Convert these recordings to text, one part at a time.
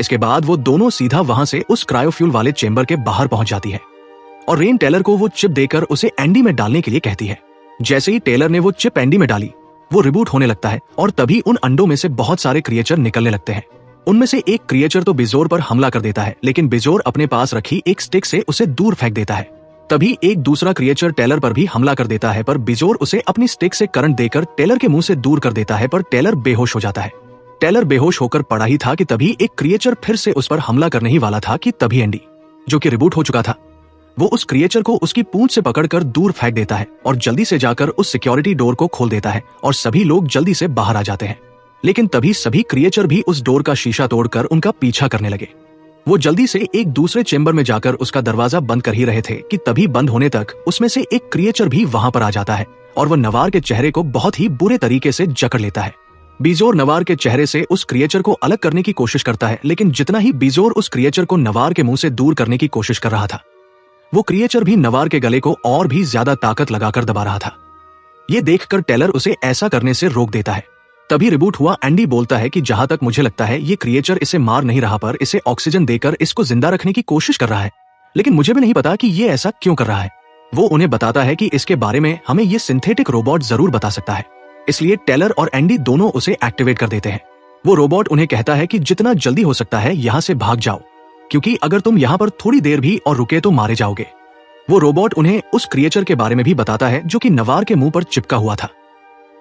इसके बाद वो दोनों सीधा वहां से उस क्रायोफ्यूल वाले चेंबर के बाहर पहुंच जाती है और रेन टेलर को वो चिप देकर उसे एंडी में डालने के लिए कहती है। जैसे ही टेलर ने वो चिप एंडी में डाली, वो रिबूट होने लगता है और तभी उन अंडों में से बहुत सारे क्रिएचर निकलने लगते हैं। उनमें से एक क्रिएचर तो बिजोर पर हमला कर देता है, लेकिन बिजोर अपने पास रखी एक स्टिक से उसे दूर फेंक देता है। तभी एक दूसरा क्रिएचर टेलर पर भी हमला कर देता है, पर बिजोर उसे अपनी स्टिक से करंट देकर टेलर के मुंह से दूर कर देता है, पर टेलर बेहोश हो जाता है। टेलर बेहोश होकर पड़ा ही था कि तभी एक क्रिएचर फिर से उस पर हमला करने ही वाला था कि तभी एंडी, जो कि रिबूट हो चुका था, वो उस क्रिएचर को उसकी पूंछ से पकड़कर दूर फेंक देता है और जल्दी से जाकर उस सिक्योरिटी डोर को खोल देता है और सभी लोग जल्दी से बाहर आ जाते हैं। लेकिन तभी सभी क्रिएचर भी उस डोर का शीशा तोड़कर उनका पीछा करने लगे। वो जल्दी से एक दूसरे चेंबर में जाकर उसका दरवाजा बंद कर ही रहे थे कि तभी बंद होने तक उसमें से एक क्रिएचर भी वहां पर आ जाता है और वह नवार के चेहरे को बहुत ही बुरे तरीके से जकड़ लेता है। बिजोर नवार के चेहरे से उस क्रिएचर को अलग करने की कोशिश करता है, लेकिन जितना ही बिजोर उस क्रिएचर को नवार के मुंह से दूर करने की कोशिश कर रहा था, वो क्रिएचर भी नवार के गले को और भी ज्यादा ताकत लगाकर दबा रहा था। ये देखकर टेलर उसे ऐसा करने से रोक देता है। तभी रिबूट हुआ एंडी बोलता है कि जहां तक मुझे लगता है ये क्रिएचर इसे मार नहीं रहा, पर इसे ऑक्सीजन देकर इसको जिंदा रखने की कोशिश कर रहा है, लेकिन मुझे भी नहीं पता कि ये ऐसा क्यों कर रहा है। वो उन्हें बताता है कि इसके बारे में हमें ये सिंथेटिक रोबोट जरूर बता सकता है, इसलिए टेलर और एंडी दोनों उसे एक्टिवेट कर देते हैं। वो रोबोट उन्हें कहता है कि जितना जल्दी हो सकता है यहाँ से भाग जाओ, क्योंकि अगर तुम यहाँ पर थोड़ी देर भी और रुके तो मारे जाओगे। वो रोबोट उन्हें उस क्रिएचर के बारे में भी बताता है जो कि नवार के मुंह पर चिपका हुआ था।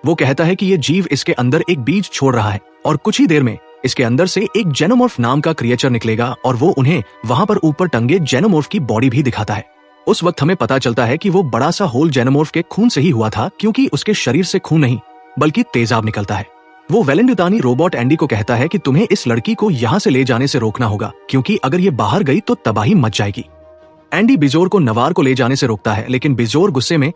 वो कहता है कि ये जीव इसके अंदर एक बीज छोड़ रहा है और कुछ ही देर में इसके अंदर से एक जेनोमॉर्फ नाम का क्रिएचर निकलेगा और वो उन्हें वहां पर ऊपर टंगे जेनोमॉर्फ की बॉडी भी दिखाता है। उस वक्त हमें पता चलता है कि वो बड़ा सा होल जेनोमॉर्फ के खून से ही हुआ था, क्योंकि उसके शरीर से खून नहीं बल्कि तेजाब निकलता है। वो वेलेंडुतानी रोबोट एंडी को कहता है कि तुम्हें इस लड़की को यहाँ से ले जाने से रोकना होगा, क्योंकि अगर ये बाहर गई तो तबाही मच जाएगी। एंडी बिजोर को नवार को ले जाने से रोकता है, लेकिन बिजोर गुस्से में